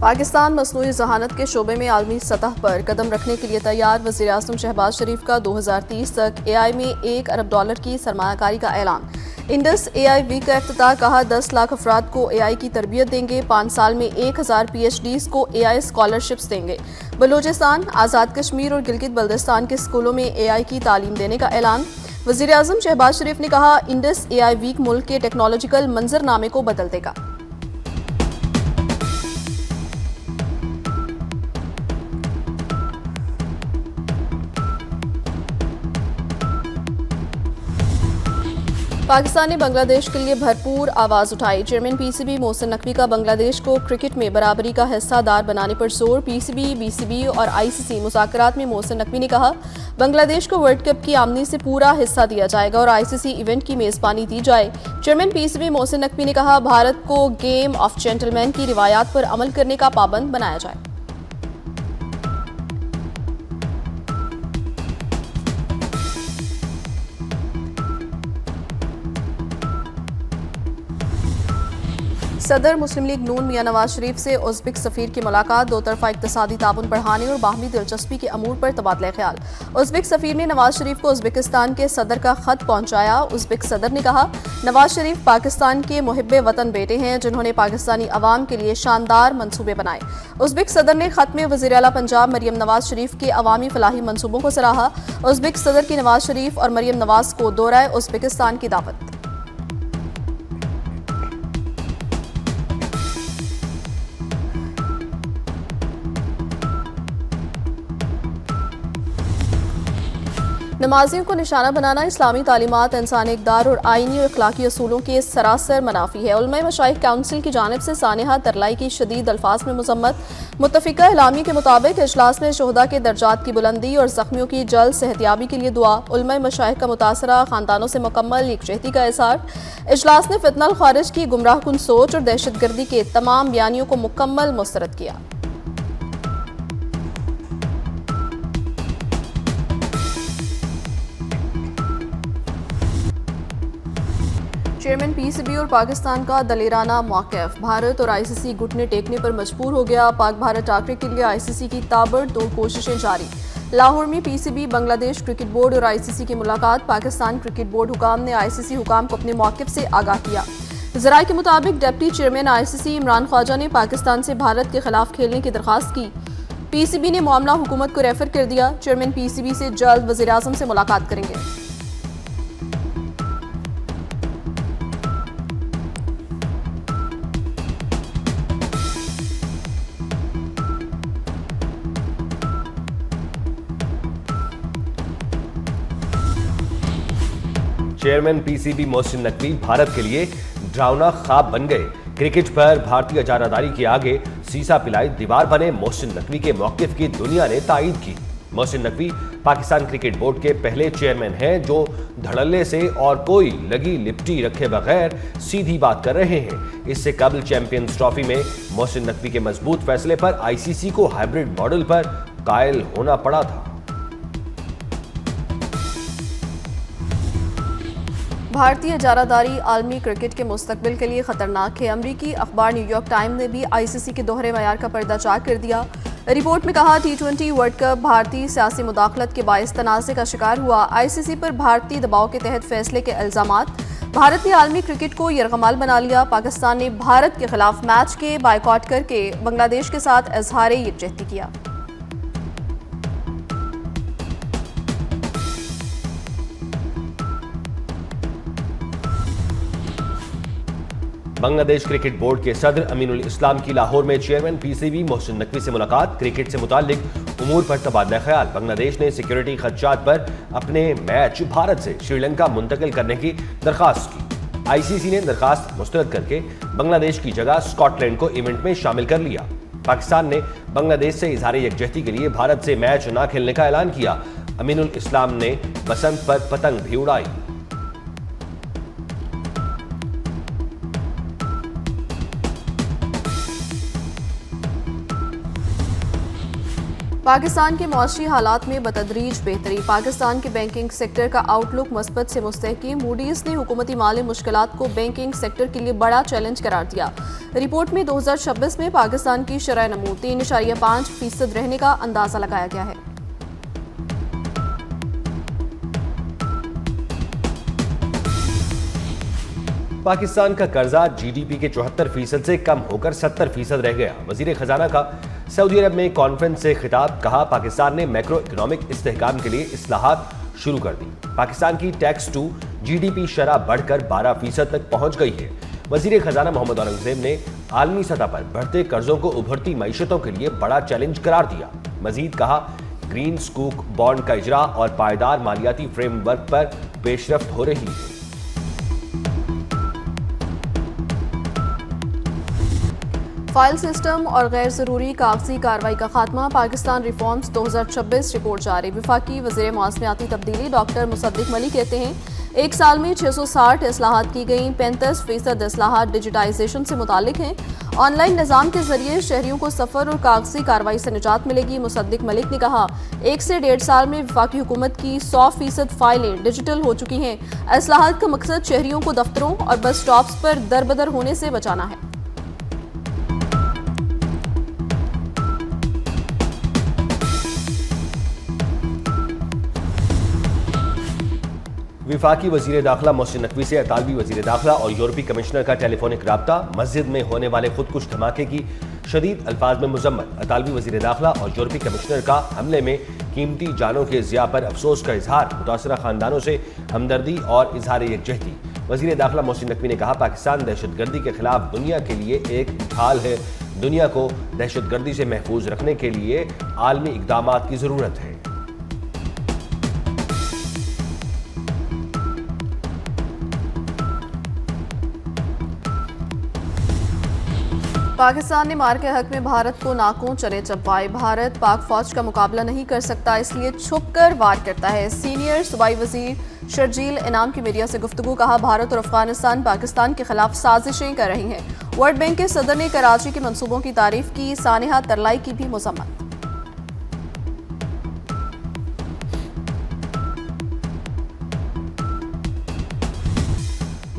پاکستان مصنوعی ذہانت کے شعبے میں عالمی سطح پر قدم رکھنے کے لیے تیار۔ وزیر اعظم شہباز شریف کا 2030 تک اے آئی میں $1 ارب کی سرمایہ کاری کا اعلان۔ انڈس اے آئی ویک کا افتتاح، کہا 10 لاکھ افراد کو اے آئی کی تربیت دیں گے، 5 سال میں 1000 پی ایچ ڈیز کو اے آئی اسکالرشپس دیں گے۔ بلوچستان، آزاد کشمیر اور گلگت بلتستان کے اسکولوں میں اے آئی کی تعلیم دینے کا اعلان۔ وزیر اعظم شہباز شریف نے کہا انڈس اے آئی ویک ملک کے ٹیکنالوجیکل منظرنامے کو بدل دے گا۔ پاکستان نے بنگلہ دیش کے لیے بھرپور آواز اٹھائی۔ Chairman P C B Mohsin Naqvi کا بنگلہ دیش کو کرکٹ میں برابری کا حصہ دار بنانے پر زور۔ پی سی بی اور آئی سی سی مذاکرات میں محسن نقوی نے کہا بنگلہ دیش کو ورلڈ کپ کی آمدنی سے پورا حصہ دیا جائے گا اور آئی سی سی ایونٹ کی میزبانی دی جائے۔ Chairman P C B Mohsin Naqvi نے کہا بھارت کو گیم آف جینٹلمین کی روایات پر عمل کرنے کا پابند بنایا جائے۔ صدر مسلم لیگ نون میاں نواز شریف سے ازبک سفیر کی ملاقات، دو طرفہ اقتصادی تعاون بڑھانے اور باہمی دلچسپی کے امور پر تبادلہ خیال۔ ازبک سفیر نے نواز شریف کو ازبکستان کے صدر کا خط پہنچایا۔ ازبک صدر نے کہا نواز شریف پاکستان کے محب وطن بیٹے ہیں جنہوں نے پاکستانی عوام کے لیے شاندار منصوبے بنائے۔ ازبک صدر نے خط میں وزیر اعلیٰ پنجاب مریم نواز شریف کے عوامی فلاحی منصوبوں کو سراہا۔ ازبک صدر کی نواز شریف اور مریم نواز کو دورہ ازبکستان کی دعوت۔ نمازیوں کو نشانہ بنانا اسلامی تعلیمات، انسانی اقدار اور آئینی اور اخلاقی اصولوں کے سراسر منافی ہے۔ علماء مشائخ کونسل کی جانب سے سانحہ ترلائی کی شدید الفاظ میں مذمت۔ متفقہ اعلامیے کے مطابق اجلاس میں شہداء کے درجات کی بلندی اور زخمیوں کی جلد صحتیابی کے لیے دعا۔ علماء مشائخ کا متاثرہ خاندانوں سے مکمل یکجہتی کا اظہار۔ اجلاس نے فتنہ الخارج کی گمراہ کن سوچ اور دہشت گردی کے تمام بیانیوں کو مکمل مسترد کیا۔ چیئرمین پی سی بی اور پاکستان کا دلیرانہ موقف، بھارت اور آئی سی سی گھٹنے ٹیکنے پر مجبور ہو گیا۔ پاک بھارت ٹاکرے کے لیے آئی سی سی کی تابڑتوڑ کوششیں جاری۔ لاہور میں پی سی بی، بنگلہ دیش کرکٹ بورڈ اور آئی سی سی کی ملاقات، پاکستان کرکٹ بورڈ حکام نے آئی سی سی حکام کو اپنے موقف سے آگاہ کیا۔ ذرائع کے مطابق ڈپٹی چیئرمین آئی سی سی عمران خواجہ نے پاکستان سے بھارت کے خلاف کھیلنے کی درخواست کی۔ پی سی بی نے معاملہ حکومت کو ریفر کر دیا۔ چیئرمین پی سی بی سے جلد وزیر اعظم سے ملاقات کریں گے۔ Chairman P C B Mohsin Naqvi Bharat کے لیے ڈراؤنا خواب بن گئے۔ کرکٹ پر بھارتی اجارہ کے آگے سیسا پلائی دیوار بنے محسن نقوی کے موقف کی دنیا نے تائید کی۔ محسن نقوی پاکستان کرکٹ بورڈ کے پہلے چیئرمین ہیں جو دھڑلے سے اور کوئی لگی لپٹی رکھے بغیر سیدھی بات کر رہے ہیں۔ اس سے قبل چیمپئنز ٹرافی میں محسن نقوی کے مضبوط فیصلے پر آئی سی سی کو ہائبرڈ ماڈل پر قائل ہونا پڑا تھا۔ بھارتی اجارہ داری عالمی کرکٹ کے مستقبل کے لیے خطرناک ہے۔ امریکی اخبار نیو یارک ٹائم نے بھی آئی سی سی کے دوہرے معیار کا پردہ چاک کر دیا۔ رپورٹ میں کہا T20 ورلڈ کپ بھارتی سیاسی مداخلت کے باعث تنازع کا شکار ہوا۔ آئی سی سی پر بھارتی دباؤ کے تحت فیصلے کے الزامات۔ بھارت نے عالمی کرکٹ کو یرغمال بنا لیا۔ پاکستان نے بھارت کے خلاف میچ کے بائیکاٹ کر کے بنگلہ دیش کے ساتھ اظہار یکجہتی کیا۔ بنگلہ دیش کرکٹ بورڈ کے صدر امین الاسلام کی لاہور میں chairman P C B Mohsin Naqvi سے ملاقات، کرکٹ سے متعلق امور پر تبادلہ خیال۔ بنگلہ دیش نے سیکیورٹی خدشات پر اپنے میچ بھارت سے سری لنکا منتقل کرنے کی درخواست کی۔ آئی سی سی نے درخواست مسترد کر کے بنگلہ دیش کی جگہ اسکاٹ لینڈ کو ایونٹ میں شامل کر لیا۔ پاکستان نے بنگلہ دیش سے اظہار یکجہتی کے لیے بھارت سے میچ نہ کھیلنے کا اعلان کیا۔ امین الاسلام نے بسنت پر پتنگ بھی اڑائی۔ پاکستان کے معاشی حالات میں بتدریج بہتری، پاکستان کے بینکنگ سیکٹر کا آؤٹ لک مثبت سے مستحکم، موڈیز نے حکومتی مالی مشکلات کو بینکنگ سیکٹر کے لیے بڑا چیلنج قرار دیا۔ رپورٹ میں 2026 میں پاکستان کی شرح نمو 3.5% رہنے کا اندازہ لگایا گیا ہے۔ پاکستان کا قرضہ جی ڈی پی کے 74% سے کم ہو کر 70% رہ گیا۔ وزیر خزانہ کا سعودی عرب میں کانفرنس سے خطاب، کہا پاکستان نے میکرو اکنامک استحکام کے لیے اصلاحات شروع کر دی۔ پاکستان کی tax to G D P شرح بڑھ کر 12% تک پہنچ گئی ہے۔ وزیر خزانہ محمد اورنگزیب نے عالمی سطح پر بڑھتے قرضوں کو ابھرتی معیشتوں کے لیے بڑا چیلنج قرار دیا۔ مزید کہا گرین سکوک بانڈ کا اجرا اور پائیدار مالیاتی فریم ورک پر پیش رفت ہو رہی ہے۔ فائل سسٹم اور غیر ضروری کاغذی کارروائی کا خاتمہ، پاکستان ریفارمز 2026 رپورٹ جاری۔ وفاقی وزیر موسمیاتی تبدیلی ڈاکٹر مصدق ملی کہتے ہیں ایک سال میں 660 اصلاحات کی گئیں، 35% اصلاحات ڈیجیٹائزیشن سے متعلق ہیں۔ آن لائن نظام کے ذریعے شہریوں کو سفر اور کاغذی کارروائی سے نجات ملے گی۔ مصدق ملک نے کہا 1 سے 1.5 سال میں وفاقی حکومت کی 100% فائلیں ڈیجیٹل ہو چکی ہیں۔ اصلاحات کا مقصد شہریوں کو دفتروں اور بس سٹاپس پر دربدر ہونے سے بچانا ہے۔ وفاقی وزیر داخلہ محسن نقوی سے اطالوی وزیر داخلہ اور یورپی کمشنر کا ٹیلی فونک رابطہ، مسجد میں ہونے والے خودکش دھماکے کی شدید الفاظ میں مذمت۔ اطالوی وزیر داخلہ اور یورپی کمشنر کا حملے میں قیمتی جانوں کے ضیاع پر افسوس کا اظہار، متاثرہ خاندانوں سے ہمدردی اور اظہار یکجہتی۔ وزیر داخلہ محسن نقوی نے کہا پاکستان دہشت گردی کے خلاف دنیا کے لیے ایک ڈھال ہے۔ دنیا کو دہشت گردی سے محفوظ رکھنے کے لیے عالمی اقدامات کی ضرورت ہے۔ پاکستان نے مار کے حق میں بھارت کو ناکوں چنے چبوائے۔ بھارت پاک فوج کا مقابلہ نہیں کر سکتا، اس لیے چھپ کر وار کرتا ہے۔ سینئر صوبائی وزیر شرجیل انعام کی میڈیا سے گفتگو، کہا بھارت اور افغانستان پاکستان کے خلاف سازشیں کر رہی ہیں۔ ورلڈ بینک کے صدر نے کراچی کے منصوبوں کی تعریف کی، سانحہ ترلائی کی بھی مذمت۔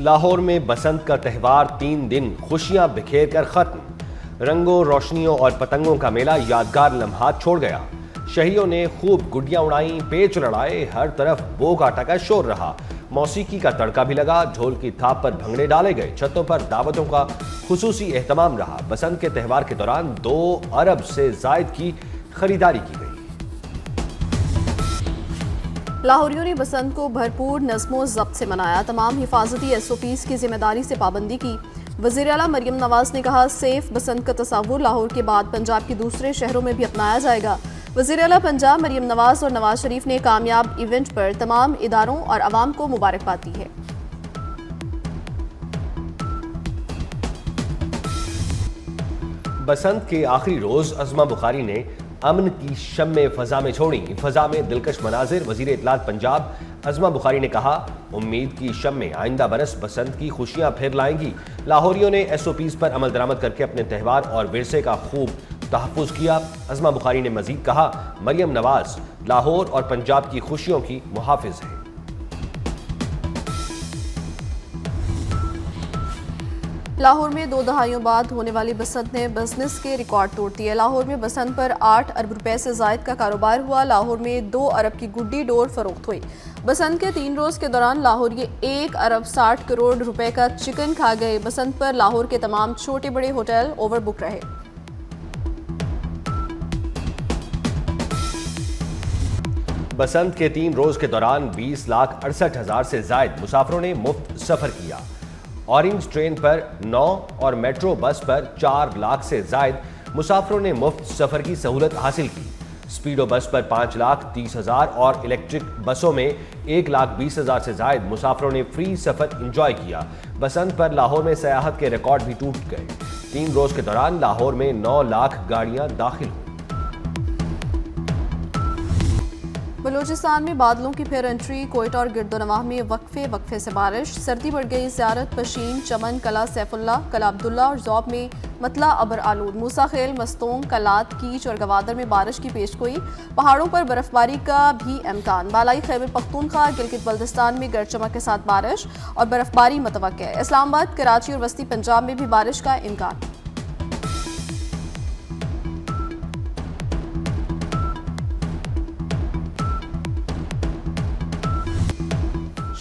لاہور میں بسنت کا تہوار 3 دن خوشیاں بکھیر کر ختم۔ رنگوں، روشنیوں اور پتنگوں کا میلہ یادگار لمحات چھوڑ گیا۔ شہریوں نے خوب گڈیاں اڑائیں، پیچ لڑائے، ہر طرف بوگ آٹا کا شور رہا۔ موسیقی کا تڑکا بھی لگا، ڈھول کی تھاپ پر بھنگڑے ڈالے گئے، چھتوں پر دعوتوں کا خصوصی اہتمام رہا۔ بسنت کے تہوار کے دوران 2 ارب سے زائد کی خریداری کی گئی۔ لاہوریوں نے بسنت کو بھرپور نظم و ضبط سے منایا، تمام حفاظتی SOPs کی ذمہ داری سے پابندی کی۔ وزیر اعلیٰ مریم نواز نے کہا سیف بسنت کا تصور لاہور کے بعد پنجاب کے دوسرے شہروں میں بھی اپنایا جائے گا۔ وزیر اعلیٰ پنجاب مریم نواز اور نواز شریف نے کامیاب ایونٹ پر تمام اداروں اور عوام کو مبارکباد دی ہے۔ بسنت کے آخری روز عظمہ بخاری نے امن کی شمع فضا میں چھوڑی، فضا میں دلکش مناظر۔ وزیر اطلاعات پنجاب عظمہ بخاری نے کہا امید کی شمع آئندہ برس بسنت کی خوشیاں پھر لائیں گی۔ لاہوریوں نے SOPs پر عمل درآمد کر کے اپنے تہوار اور ورثے کا خوب تحفظ کیا۔ عظمہ بخاری نے مزید کہا مریم نواز لاہور اور پنجاب کی خوشیوں کی محافظ ہے۔ لاہور میں 2 دہائیوں بعد ہونے والی بسنت نے بزنس کے ریکارڈ توڑ دیے۔ لاہور میں بسنت پر 8 ارب روپے سے زائد کا کاروبار ہوا۔ لاہور میں 2 ارب کی گڈی ڈور فروخت ہوئی۔ بسنت کے 3 روز کے دوران لاہوری 1 ارب 60 کروڑ روپے کا چکن کھا گئے۔ بسنت پر لاہور کے تمام چھوٹے بڑے ہوٹل اوور بک رہے۔ بسنت کے 3 روز کے دوران 20,68,000 سے زائد مسافروں نے مفت سفر کیا۔ اورنج ٹرین پر 9 اور میٹرو بس پر 4 لاکھ سے زائد مسافروں نے مفت سفر کی سہولت حاصل کی۔ سپیڈو بس پر 5,30,000 اور الیکٹرک بسوں میں 1,20,000 سے زائد مسافروں نے فری سفر انجوائے کیا۔ بسنت پر لاہور میں سیاحت کے ریکارڈ بھی ٹوٹ گئے۔ 3 روز کے دوران لاہور میں 9 لاکھ گاڑیاں داخل ہوئیں۔ بلوچستان میں بادلوں کی پھر انٹری، کوئٹہ اور گرد و نواح میں وقفے سے بارش، سردی بڑھ گئی۔ زیارت، پشین، چمن، کلا سیف اللہ، کلا عبداللہ اور ذوب میں مطلع ابر آلود، موسیٰ خیل، مستونگ، کلات، کیچ اور گوادر میں بارش کی پیشگوئی۔ پہاڑوں پر برف باری کا بھی امکان۔ بالائی خیبر پختونخوا، گلگت بلتستان میں گرج چمک کے ساتھ بارش اور برف باری متوقع ہے۔ اسلام آباد، کراچی اور وسطی پنجاب میں بھی بارش کا امکان۔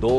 2